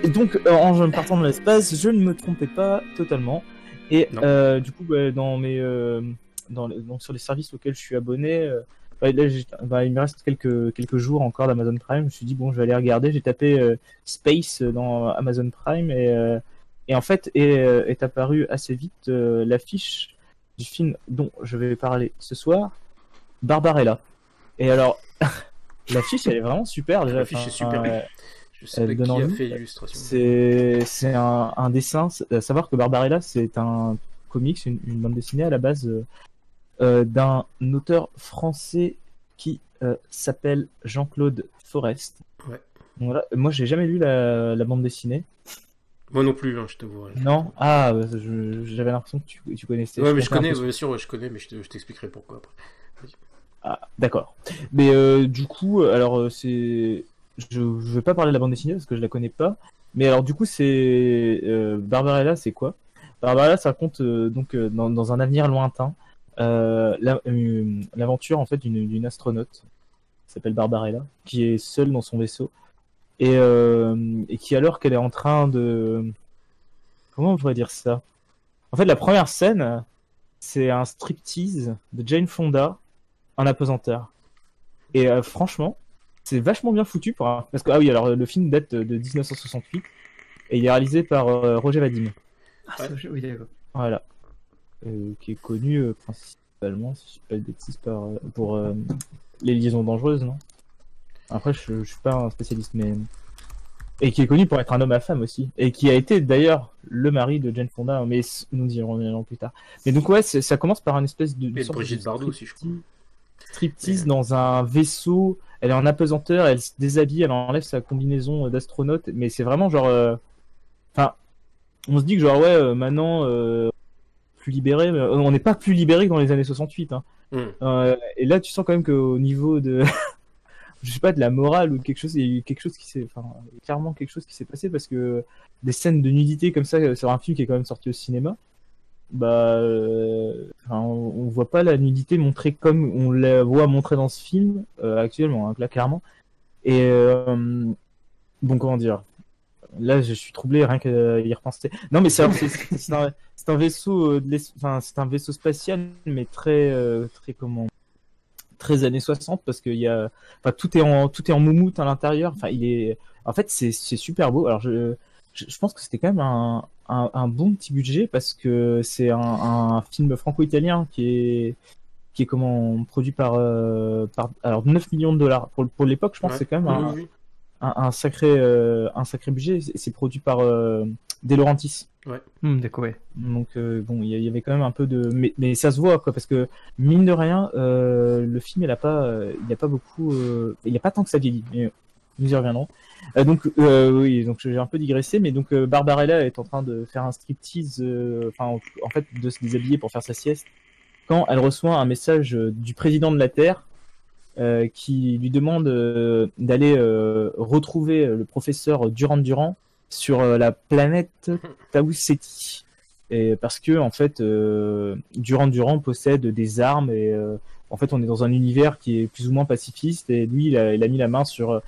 Et donc, en partant de l'espace, je ne me trompais pas totalement. Et du coup, dans mes, donc sur les services auxquels je suis abonné, là, il me reste quelques jours encore d'Amazon Prime. Je me suis dit, bon, je vais aller regarder. J'ai tapé Space dans Amazon Prime et en fait est apparue assez vite l'affiche du film dont je vais parler ce soir, Barbarella. Et alors, l'affiche, elle est vraiment super déjà. L'affiche est super. Je sais pas Elle donne qui a envie. fait l'illustration. C'est un dessin. À savoir que Barbarella, c'est un comics, une bande dessinée à la base d'un auteur français qui s'appelle Jean-Claude Forest. Ouais. Donc voilà. Moi, j'ai jamais lu la bande dessinée. Moi non plus, hein, je t'avoue. Non? Ah, j'avais l'impression que tu connaissais. Ouais, mais je confonds un connais, peu. bien sûr, ouais, je connais, mais je t'expliquerai pourquoi après. Ah, d'accord. Mais du coup, alors je vais pas parler de la bande dessinée parce que je la connais pas. Mais alors du coup, c'est Barbarella, c'est quoi? Barbarella, ça raconte donc dans un avenir lointain l'aventure en fait d'une astronaute qui s'appelle Barbarella, qui est seule dans son vaisseau et qui alors qu'elle est en train de comment on pourrait dire ça? En fait, la première scène, c'est un striptease de Jane Fonda en apesanteur. Et franchement, c'est vachement bien foutu parce que ah oui, alors le film date de 1968 et il est réalisé par Roger Vadim. Ah, Ouais. oui, d'accord. Voilà. Qui est connu principalement, si je dis pas de bêtises, pour les liaisons dangereuses, non? Après, je suis pas un spécialiste, mais et qui est connu pour être un homme à femme aussi, et qui a été d'ailleurs le mari de Jane Fonda, mais nous y reviendrons plus tard. Mais donc ouais, ça commence par une espèce de Et de sorte Brigitte de Bardot aussi, je crois. striptease dans un vaisseau. Elle est en apesanteur, elle se déshabille, elle enlève sa combinaison d'astronaute, mais c'est vraiment genre. Enfin, on se dit que genre ouais, maintenant plus libéré, mais on n'est pas plus libéré que dans les années 68. Hein. Et là, tu sens quand même qu'au niveau de, je sais pas, de la morale ou quelque chose, il y a eu quelque chose qui s'est, enfin, clairement quelque chose qui s'est passé parce que des scènes de nudité comme ça sur un film qui est quand même sorti au cinéma, bah, enfin, on voit pas la nudité montrée comme on la voit montrée dans ce film actuellement, hein, là clairement. Et bon, comment dire, là je suis troublé rien qu'à y repenser. Non, mais c'est un vaisseau, enfin, c'est un vaisseau spatial, mais très comment, très années 60 parce qu'il y a, enfin, tout est en moumoute à l'intérieur. Enfin, en fait, c'est super beau. Alors je pense que c'était quand même un bon petit budget parce que c'est un film franco-italien qui est comment produit par alors 9 millions de dollars pour l'époque. Je pense que c'est quand même Oui, oui. un sacré budget. C'est produit par De Laurentiis. Ouais. D'accord, ouais. Donc bon, il y avait quand même un peu de, mais ça se voit quoi, parce que mine de rien, le film il a pas beaucoup, il a pas tant que ça vieillit. Mais nous y reviendrons. Donc oui, donc j'ai un peu digressé, mais donc Barbarella est en train de faire un striptease, enfin en fait de se déshabiller pour faire sa sieste, quand elle reçoit un message du président de la Terre qui lui demande d'aller retrouver le professeur Durand sur la planète Tau Ceti. Et parce que en fait, Durand possède des armes et en fait, on est dans un univers qui est plus ou moins pacifiste et lui, il a mis la main sur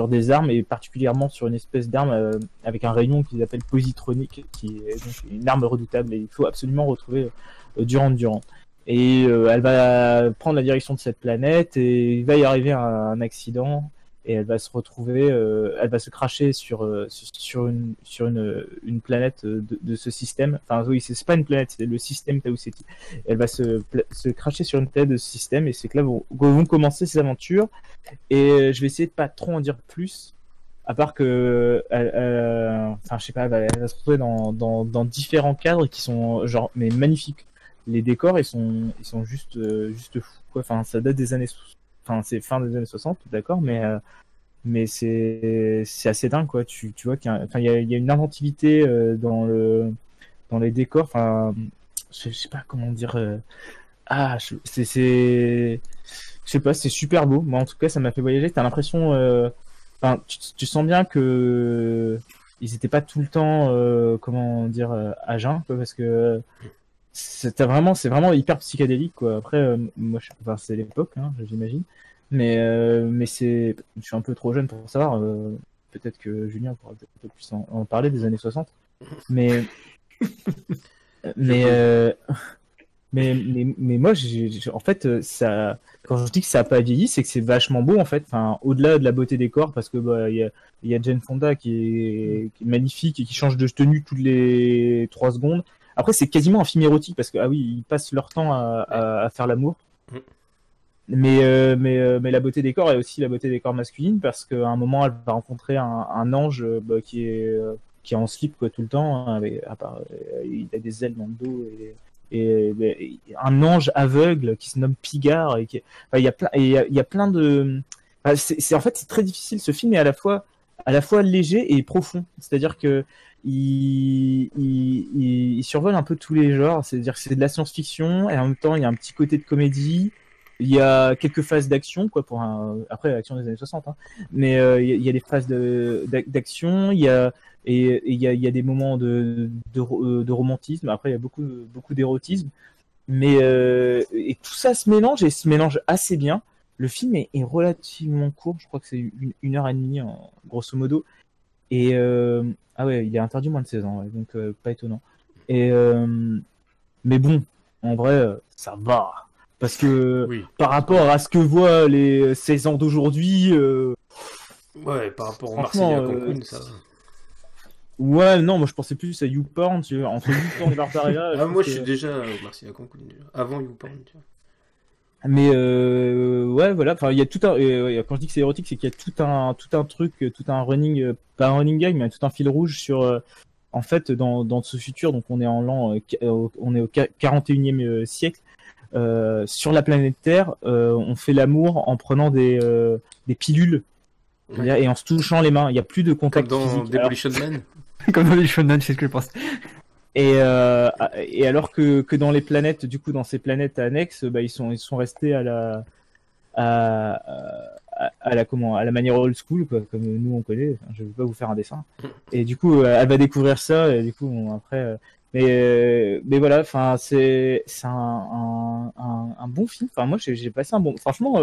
des armes et particulièrement sur une espèce d'arme avec un rayon qu'ils appellent positronique, qui est donc une arme redoutable et il faut absolument retrouver Durand. Et elle va prendre la direction de cette planète et il va y arriver un accident et elle va se retrouver, elle va se cracher sur une planète de ce système. Enfin oui, c'est pas une planète, c'est le système Tau Ceti. Elle va se cracher sur une planète de ce système et c'est que là vont commencer ses aventures. Et je vais essayer de pas trop en dire plus. À part que, enfin, je sais pas, elle va se retrouver dans différents cadres qui sont genre mais magnifiques. Les décors ils sont juste fous quoi. Enfin, ça date des années, enfin c'est fin des années 60, d'accord, mais c'est assez dingue quoi. Tu vois qu'il y a une inventivité dans les décors. Enfin, je sais pas comment dire. Je sais pas, c'est super beau. Moi en tout cas, ça m'a fait voyager. T'as l'impression, enfin, tu sens bien que ils étaient pas tout le temps, comment dire, à jeun quoi, parce que c'est vraiment hyper psychédélique quoi. Après, moi, enfin, c'est l'époque, hein, j'imagine. Mais je suis un peu trop jeune pour savoir. peut-être que Julien pourra peut-être un peu plus en parler des années 60. Mais mais mais moi, en fait, ça, quand je dis que ça a pas vieilli, c'est que c'est vachement beau en fait. Enfin, au-delà de la beauté des corps, parce que il y a Jane Fonda qui est magnifique et qui change de tenue toutes les 3 secondes. Après, c'est quasiment un film érotique parce que ah oui, ils passent leur temps à faire l'amour. Mais la beauté des corps est aussi la beauté des corps masculines parce qu'à un moment, elle va rencontrer un ange qui est en slip quoi tout le temps, hein, à part, il a des ailes dans le dos et un ange aveugle qui se nomme Pigard et enfin, il y a plein de enfin, en fait c'est très difficile, ce film est à la fois léger et profond, c'est-à-dire que il survole un peu tous les genres, c'est-à-dire que c'est de la science-fiction et en même temps il y a un petit côté de comédie, il y a quelques phases d'action quoi après l'action des années 60 hein. Mais il y a des phases d'action, il y a des moments de romantisme. Après, il y a beaucoup d'érotisme. Mais et tout ça se mélange et se mélange assez bien. Le film est relativement court. Je crois que c'est une heure et demie, grosso modo. Et ah ouais, il est interdit moins de 16 ans. Ouais, donc, pas étonnant. Et, mais bon, en vrai, ça va. Parce que Oui. par rapport à ce que voient les 16 ans d'aujourd'hui, Ouais, par rapport au Marseillais à franchement, Cancun, ça. ouais, non, moi je pensais plus à YouPorn, tu vois, entre YouPorn et Barbaria, je Ah, trouve moi, je suis que... déjà au Marseillais à Cancun, déjà. Avant YouPorn, tu vois. Mais ouais, voilà, enfin, il y a tout un... quand je dis que c'est érotique, c'est qu'il y a tout un truc, tout un running, pas un running gag, mais tout un fil rouge sur... en fait, dans ce futur, donc on est en l'an... on est au 41e siècle, sur la planète Terre, on fait l'amour en prenant des pilules, Ouais. et en se touchant les mains, il n'y a plus de Comme contact dans physique. Alors, Demolition Man. Comme dans les shonen, c'est ce que je pense. Et alors que dans les planètes, du coup, dans ces planètes annexes, bah, ils sont restés à, à la comment, à la manière old school, quoi, comme nous on connaît. Enfin, je vais pas vous faire un dessin. Et du coup, elle va découvrir ça. Et du coup, après, mais voilà. Enfin, c'est un bon film. Enfin, moi, j'ai passé un bon. Franchement,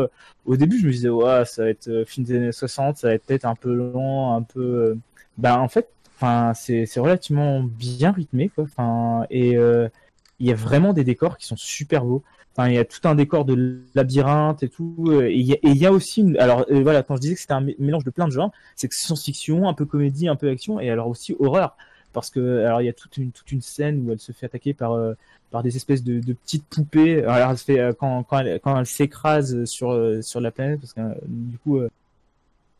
au début, je me disais, ouais, ça va être film des années 60, ça va être peut-être un peu lent, un peu. Bah, en fait. Enfin, c'est relativement bien rythmé, quoi. Enfin, et il y a vraiment des décors qui sont super beaux. Enfin, il y a tout un décor de labyrinthe et tout. Et il y a aussi alors voilà, quand je disais que c'était un mélange de plein de genres, c'est que science-fiction, un peu comédie, un peu action, et alors aussi horreur, parce que alors il y a toute une scène où elle se fait attaquer par des espèces de petites poupées. Alors elle se fait quand elle s'écrase sur la planète, parce que du coup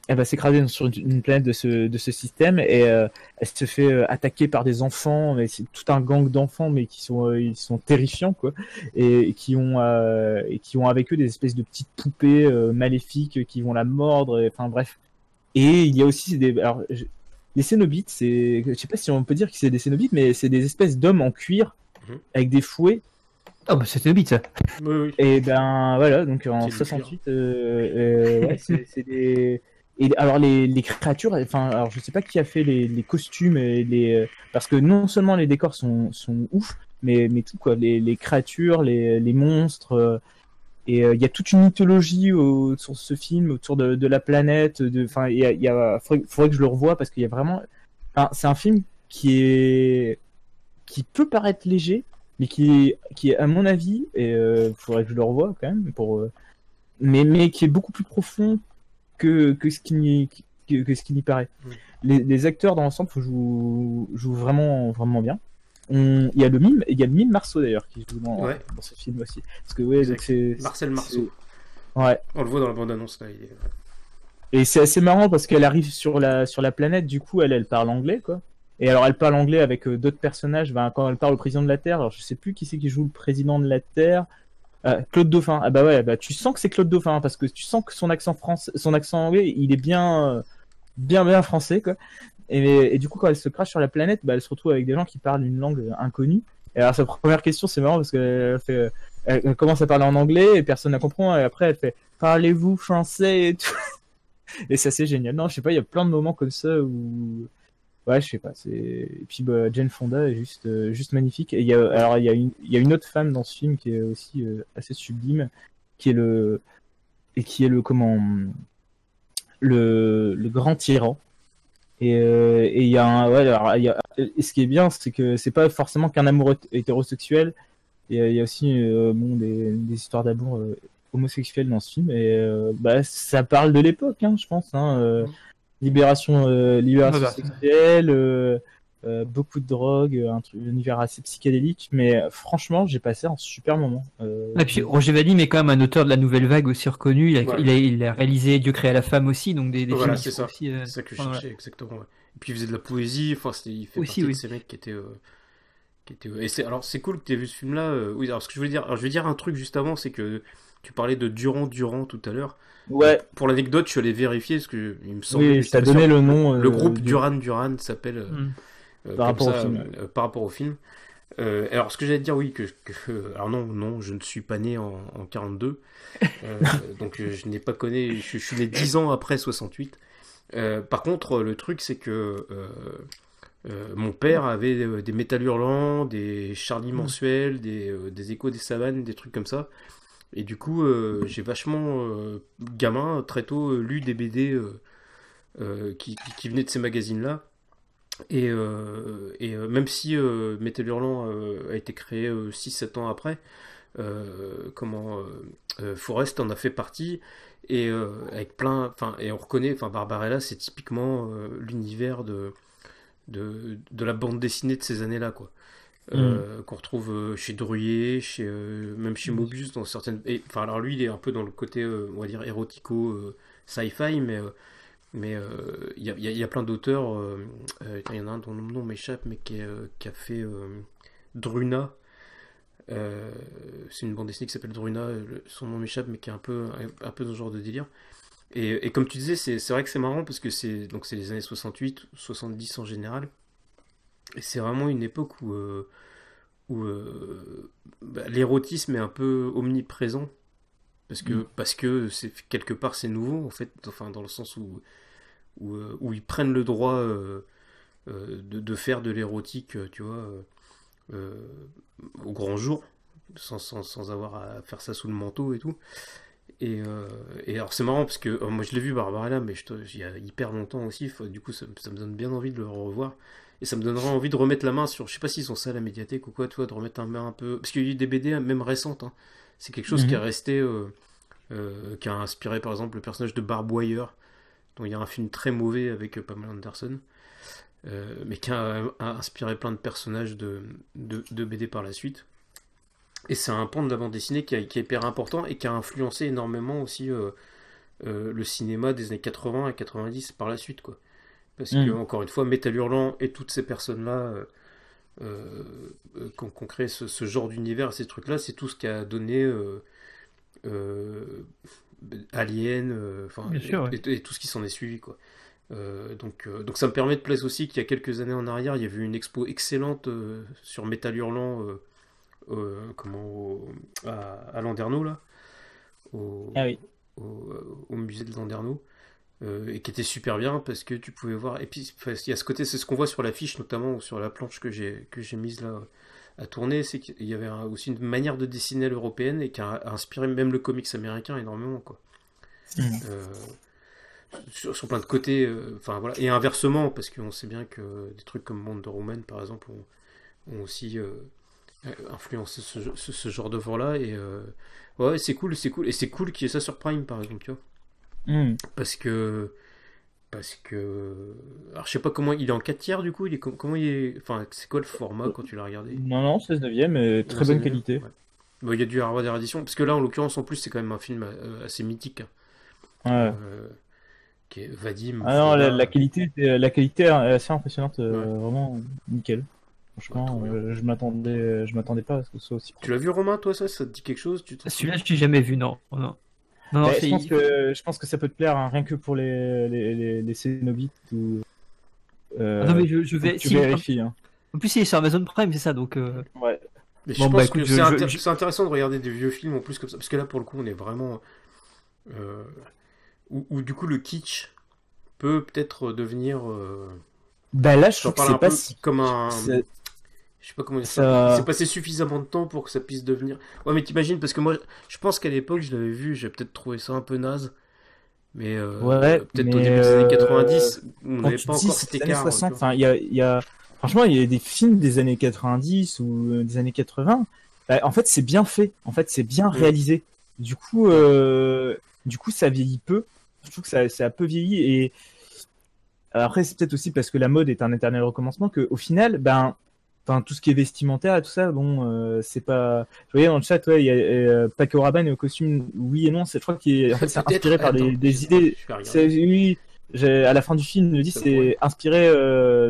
elle va s'écraser sur une planète de ce système et elle se fait attaquer par des enfants, mais c'est tout un gang d'enfants, mais ils sont terrifiants quoi, et qui ont avec eux des espèces de petites poupées maléfiques qui vont la mordre, enfin bref. Et il y a aussi les Cénobites, je sais pas si on peut dire que c'est des Cénobites, mais c'est des espèces d'hommes en cuir avec des fouets. Oh, bah c'était Hobbit, ça. Oui, oui. Et ben voilà, donc en C'est du 68, ouais, c'est des. Et alors les créatures, enfin, alors je sais pas qui a fait les costumes et parce que non seulement les décors sont ouf, mais tout quoi, les créatures, les monstres, et il y a toute une mythologie sur ce film autour de la planète, enfin, faudrait que je le revoie parce qu'il y a vraiment, enfin, c'est un film qui peut paraître léger, mais qui est à mon avis, et faudrait que je le revoie quand même mais qui est beaucoup plus profond que ce que ce qui n'y paraît. Les acteurs dans l'ensemble jouent vraiment, vraiment bien. Il y a il y a le mime Marceau d'ailleurs qui joue dans ce film aussi. Parce que ouais, donc Marcel Marceau. Ouais. On le voit dans la bande-annonce là. Et c'est assez marrant parce qu'elle arrive sur la planète, du coup elle parle anglais quoi. Et alors elle parle anglais avec d'autres personnages. Ben, quand elle parle au président de la Terre, alors je sais plus qui c'est qui joue le président de la Terre. Claude Dauphin. Ah bah ouais, bah tu sens que c'est Claude Dauphin parce que tu sens que son accent anglais, il est bien français quoi. Et du coup quand elle se crache sur la planète, bah elle se retrouve avec des gens qui parlent une langue inconnue. Et alors sa première question, c'est marrant parce elle commence à parler en anglais et personne ne comprend. Et après elle fait parlez-vous français et tout. Et c'est assez génial. Non, je sais pas, il y a plein de moments comme ça où ouais, je sais pas. Et puis bah, Jane Fonda est juste magnifique. Et alors il y a une autre femme dans ce film qui est aussi assez sublime, qui est le comment le grand tyran. Et il y a un, ouais, alors, et ce qui est bien, c'est que c'est pas forcément qu'un amour hétérosexuel. Il y a aussi bon, des histoires d'amour homosexuelles dans ce film. Et bah, ça parle de l'époque, hein, je pense. Hein, libération Bah, sexuelle, beaucoup de drogue, un univers assez psychédélique. Mais franchement, j'ai passé un super moment. Et puis Roger Vadim est quand même un auteur de la nouvelle vague aussi reconnu. Ouais. Il a réalisé Dieu créa la femme aussi, donc des films Voilà, qui c'est sont ça. aussi. C'est ça que je Enfin, cherchais, exactement. Ouais. Et puis il faisait de la poésie, enfin, il fait Aussi, partie de oui. ces mecs qui étaient. Et alors c'est cool que tu aies vu ce film-là. Oui, alors ce que je voulais dire, alors, je vais dire un truc juste avant, c'est que tu parlais de Durand tout à l'heure. Ouais, Pour l'anecdote, je suis allé vérifier parce que il me semblait, mais oui, j'étais ça pas donnait sûr. le nom Le groupe de... Duran s'appelle Hmm. comme par rapport au ça film. par rapport au film. Alors ce que j'allais te dire, oui, alors non, je ne suis pas né en 42, donc je n'ai pas connu, je suis né 10 ans après 68. Par contre, le truc, c'est que mon père avait des Métal Hurlant, des Charlie Mensuel, des Échos des Savanes, des trucs comme ça. Et du coup, j'ai vachement, gamin, très tôt, lu des BD qui venaient de ces magazines-là. Même si Métal Hurlant a été créé 6-7 ans après, Forrest en a fait partie. Et avec plein, enfin, et on reconnaît, enfin, Barbarella, c'est typiquement l'univers de la bande dessinée de ces années-là, quoi. Qu'on retrouve chez Druyer, même chez Mobius dans certaines. Enfin, alors lui, il est un peu dans le côté, on va dire, érotico, sci-fi, mais il y a plein d'auteurs. Il y en a un dont le nom m'échappe, mais qui a fait Druna. C'est une bande dessinée qui s'appelle Druna. Son nom m'échappe, mais qui est un peu dans ce genre de délire. Et comme tu disais, c'est vrai que c'est marrant parce que c'est les années 68, 70 en général. Et c'est vraiment une époque où l'érotisme est un peu omniprésent. Parce que quelque part c'est nouveau en fait, enfin dans le sens où ils prennent le droit de faire de l'érotique, tu vois, euh, au grand jour, sans avoir à faire ça sous le manteau et tout. Et alors c'est marrant parce que moi je l'ai vu Barbarella, mais il y a hyper longtemps aussi, du coup ça me donne bien envie de le revoir. Et ça me donnera envie de remettre la main sur, je sais pas s'ils ont ça à la médiathèque ou quoi, tu vois, de remettre la main un peu. Parce qu'il y a eu des BD même récentes, hein. C'est quelque chose qui est resté, qui a inspiré par exemple le personnage de Barbwire, dont il y a un film très mauvais avec Pamela Anderson, mais qui a inspiré plein de personnages de BD par la suite. Et c'est un pan de la bande dessinée qui est hyper important et qui a influencé énormément aussi le cinéma des années 80 et 90 par la suite, quoi. Parce que, encore une fois, Métal Hurlant et toutes ces personnes-là qu'on crée ce genre d'univers, ces trucs-là, c'est tout ce qui a donné Alien, enfin, Bien sûr, ouais. et tout ce qui s'en est suivi, quoi. Donc ça me permet de placer aussi qu'il y a quelques années en arrière, il y avait une expo excellente sur Métal Hurlant à Landerneau, là, au, Ah oui. au musée de Landerneau, et qui était super bien parce que tu pouvais voir. Et puis il y a ce côté, c'est ce qu'on voit sur l'affiche, notamment, ou sur la planche que j'ai mise là à tourner, c'est qu'il y avait aussi une manière de dessiner à l'européenne et qui a inspiré même le comics américain énormément, quoi. Euh, sur plein de côtés, enfin voilà, et inversement, parce qu'on sait bien que des trucs comme Wonder Woman, par exemple, ont aussi influencé ce genre d'œuvre-là. Et ouais, c'est cool, et c'est cool qu'il y ait ça sur Prime, par exemple, tu vois. Parce que. Parce que. Alors, je sais pas comment. Il est en 4 tiers, du coup. Comment il est. Enfin, c'est quoi le format quand tu l'as regardé? Non, non, 16/9, Non, très c'est bonne 9e. qualité. Ouais. Bon, il y a dû y avoir des rééditions. Parce que là, en l'occurrence, en plus, c'est quand même un film assez mythique, hein. Ouais. Euh, qui est Vadim, Ah non, Fouda. la qualité est assez impressionnante, Ouais. vraiment nickel. Ouais, Franchement, trop bien. je m'attendais pas à ce que ce soit aussi Tu cool. l'as vu, Romain, toi, ça te dit quelque chose? Tu t'en Celui-là, souviens? je l'ai jamais vu, non. Non, non, non, Mais c'est. je pense que ça peut te plaire, hein, rien que pour les Cénobites ou Ah non, mais je faut que vais. tu Si, vérifies, hein. en plus, il est sur Amazon Prime, c'est ça, donc. Ouais. Mais je Bon, bah pense que écoute, c'est intéressant de regarder des vieux films en plus comme ça. Parce que là, pour le coup, on est vraiment. euh, où du coup, le kitsch peut peut-être devenir. Bah là, je J'en trouve que parle c'est un pas peu si. comme un. c'est- Je sais pas comment dire ça. Il s'est Ça. passé suffisamment de temps pour que ça puisse devenir. Ouais, mais t'imagines, parce que moi, je pense qu'à l'époque, je l'avais vu, j'ai peut-être trouvé ça un peu naze. Mais Ouais, peut-être au mais début des années 90, on quand n'avait tu pas dis encore c'est cet les années écart. 60, Tu vois. enfin, franchement, il y a des films des années 90 ou des années 80. Bah, en fait, c'est bien fait. En fait, c'est bien Mm. réalisé. Du coup, Ouais. ça vieillit peu. Je trouve que ça a peu vieilli. Et après, c'est peut-être aussi parce que la mode est un éternel recommencement que, au final, ben, enfin, tout ce qui est vestimentaire et tout ça, bon, c'est pas. Je voyais dans le chat, ouais, il y a Paco Rabanne au costume, oui et non. Je crois en fait, c'est Peut-être. inspiré par Attends, des idées. je vais regarder. Oui, à la fin du film, il le dit, Ça pourrait. c'est inspiré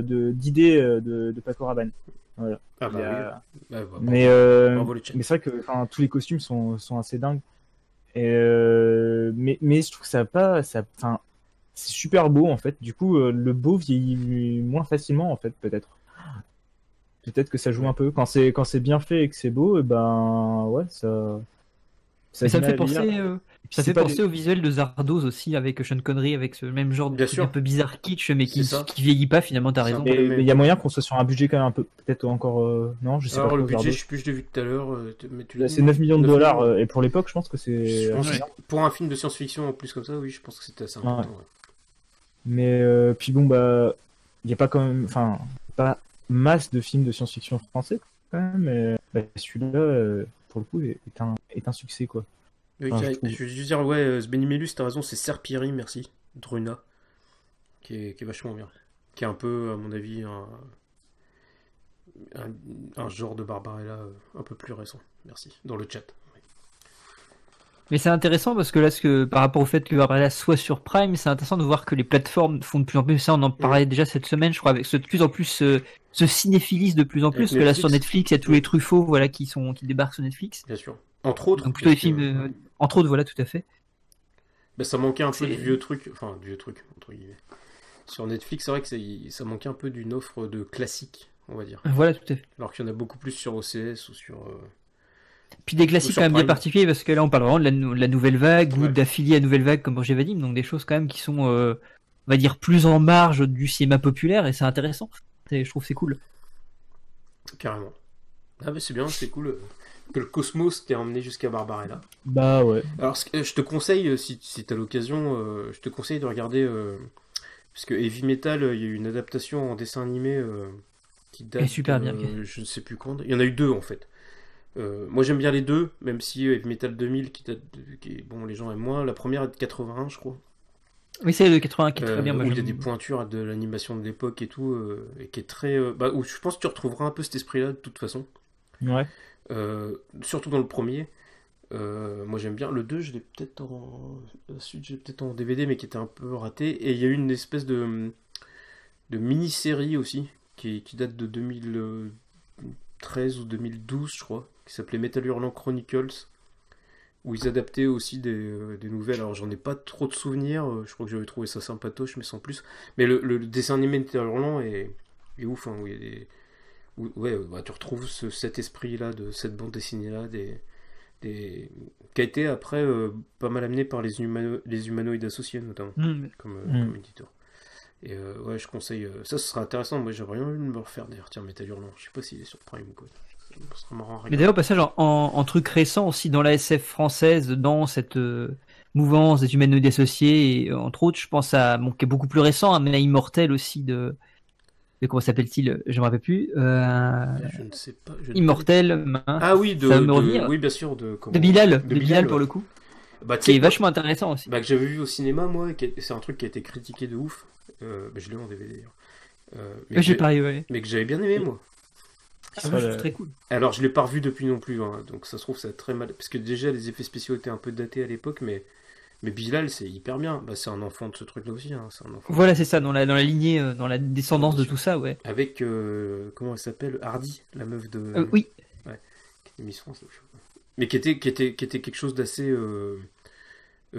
d'idées de Paco Rabanne. Voilà. Ah Il y bah oui. a... Bah, Mais, bravo le chat. mais c'est vrai que, enfin, tous les costumes sont assez dingues. Et mais je trouve que ça a pas, enfin, c'est super beau en fait. Du coup, le beau vieillit moins facilement en fait, peut-être. Peut-être que ça joue un Ouais. peu. Quand c'est bien fait et que c'est beau, et ben ouais, ça Mais se met à vieillir. Et puis ça c'est fait pas penser des. au visuel de Zardoz aussi avec Sean Connery, avec ce même genre de Bien truc un sûr, peu bizarre kitsch, mais c'est ça. qui vieillit pas finalement, t'as C'est un raison. peu la Mais même il y a époque. moyen qu'on soit sur un budget quand même un peu, peut-être encore. Non, je sais pas Alors le trop, budget, Zardos. je sais plus, je l'ai vu tout à l'heure, mais tu l'as Là, dit, c'est non? 9 millions de 9 dollars. millions. Et pour l'époque, je pense que Je c'est pense assez que Ouais. énorme. pour un film de science-fiction en plus comme ça, oui, je pense que c'était assez Ouais. important. Ouais. Mais puis bon, bah, il n'y a pas quand même. Enfin, pas masse de films de science-fiction français quand même. Mais bah, celui-là, pour le coup, est un succès quoi. Oui, Enfin, je trouve. je veux juste dire, ouais, Sbenimélus, t'as raison, c'est Serpiri, merci, Druna, qui est vachement bien. Qui est un peu, à mon avis, un genre de Barbarella un peu plus récent. Merci, dans le chat. Mais c'est intéressant parce que là, par rapport au fait que Barbarella soit sur Prime, c'est intéressant de voir que les plateformes font de plus en plus ça. On en Mm. parlait déjà cette semaine, je crois, avec de plus en plus ce cinéphilisme de plus en plus. Avec Parce que là, sur Netflix, Netflix, il y a tous Mm. les Truffaut, voilà, qui débarquent sur Netflix. Bien sûr. Entre autres, Donc plutôt parce les que films, entre autres, voilà, tout à fait. bah, ça manquait un peu de C'est vieux trucs, enfin, de vieux trucs, entre guillemets. Sur Netflix, c'est vrai que ça manquait un peu d'une offre de classique, on va dire. voilà, tout à fait. Alors qu'il y en a beaucoup plus sur OCS Puis des ou classiques quand sur même bien Prime. particuliers parce que là, on parle vraiment de de la nouvelle vague ou Ouais, d'affiliés à nouvelle vague comme Roger Vadim, donc des choses quand même qui sont, on va dire, plus en marge du cinéma populaire et c'est intéressant. Je trouve que c'est cool. carrément. Ah, mais c'est bien, c'est cool que le Cosmos t'ait emmené jusqu'à Barbarella. Bah ouais. Alors, je te conseille, si t'as l'occasion, je te conseille de regarder, parce que Heavy Metal, il y a eu une adaptation en dessin animé qui Elle est date, super bien. je ne sais plus quand. Il y en a eu deux en fait. Moi j'aime bien les deux, même si Heavy Metal 2000, bon, les gens aiment moins. La première est de 81, je crois. Oui, c'est le 80 qui est très bien. Moi, Où il y a j'aime. des pointures de l'animation de l'époque et tout, et qui est très. Bah, où je pense que tu retrouveras un peu cet esprit-là de toute façon. Ouais. Surtout dans le premier. Moi j'aime bien. Le 2, je l'ai peut-être en. La suite, j'ai peut-être en DVD, mais qui était un peu raté. Et il y a eu une espèce de mini-série aussi, qui date de 2013 ou 2012, je crois, qui s'appelait Metal Hurlant Chronicles, où ils adaptaient aussi des nouvelles. Alors j'en ai pas trop de souvenirs, je crois que j'avais trouvé ça sympatoche, mais sans plus. Mais le dessin animé de Metal Hurlant est ouf, hein, où il y a ouais, bah, tu retrouves cet esprit-là, de cette bande dessinée-là, qui a été après pas mal amené par les humanoïdes associés, notamment, comme éditeur. Et ouais, je conseille. Ça, ce sera intéressant. Moi, j'aimerais bien me refaire d'ailleurs. Tiens, Metal Hurlant. Je sais pas s'il est sur Prime ou quoi. Ce sera marrant à Mais regarder. d'ailleurs, au passage, en truc récent aussi dans la SF française, dans cette mouvance des humanoïdes associés, et, entre autres, je pense à, bon, qui est beaucoup plus récent, hein, mais à Immortel aussi de comment s'appelle-t-il? Je me rappelle plus. Je ne sais pas. Immortel, mince, Ah oui, ça va me revenir. oui, bien sûr, de De Bilal, de Bilal pour ouais. le coup, Bah, tu qui sais est que moi, vachement intéressant aussi. bah, que j'avais vu au cinéma, moi, c'est un truc qui a été critiqué de ouf. Bah, je l'ai en DVD d'ailleurs. Mais, J'ai pareil, ouais. mais que j'avais bien aimé, moi. Ah, moi, je trouve très cool. Alors, je l'ai pas revu depuis non plus, hein, donc ça se trouve, ça a très mal. Parce que déjà, les effets spéciaux étaient un peu datés à l'époque, mais Bilal, c'est hyper bien. Bah, c'est un enfant de ce truc-là aussi, hein, c'est un enfant. Voilà, c'est ça, dans la lignée, dans la descendance de tout ça, ouais. Avec, comment elle s'appelle, Hardy, la meuf de. Oui, Ouais, qui était Miss France. Mais qui était quelque chose d'assez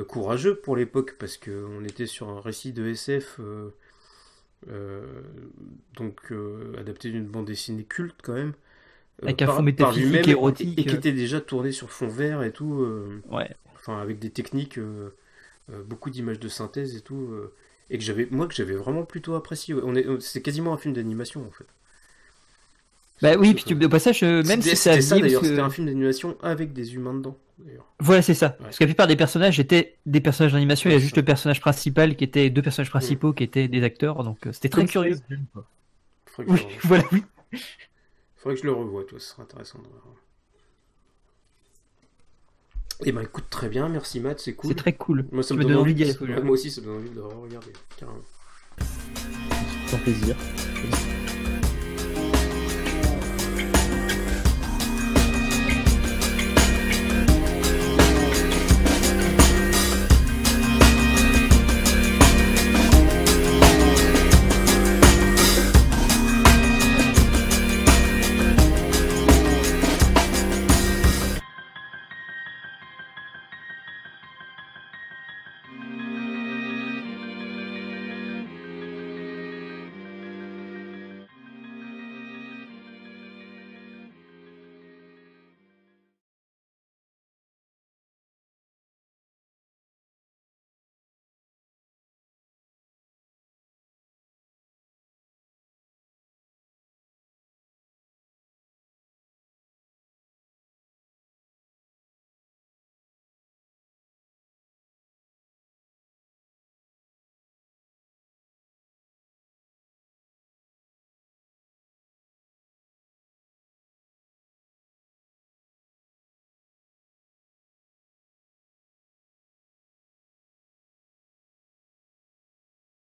courageux pour l'époque, parce qu'on était sur un récit de SF, donc adapté d'une bande dessinée culte quand même. avec un fond Par métaphysique, lui-même, érotique. et qui était déjà tourné sur fond vert et tout. Ouais. Enfin, avec des techniques, beaucoup d'images de synthèse et tout, et que j'avais vraiment plutôt apprécié. Ouais. C'est quasiment un film d'animation en fait. Bah oui, puis au passage, même si ça c'était ça vieillit, d'ailleurs, parce que- c'était un film d'animation avec des humains dedans, d'ailleurs. Voilà, c'est ça. Ouais. Parce que la plupart des personnages étaient des personnages d'animation. Il y a Ouais, juste c'est le personnage principal qui était deux personnages principaux qui étaient des acteurs. Donc c'était très Comme curieux. Space Jam, quoi. Faudrait que, Oui, je le... voilà, oui. Faudrait que je le revoie, toi, ce serait intéressant de voir. Eh ben écoute, très bien, merci Matt, c'est cool. C'est très cool. Moi, ça Tu me me donne donnes envie envie d'y aller. Ouais, moi aussi, ça me donne envie de le regarder, carrément. Sans plaisir.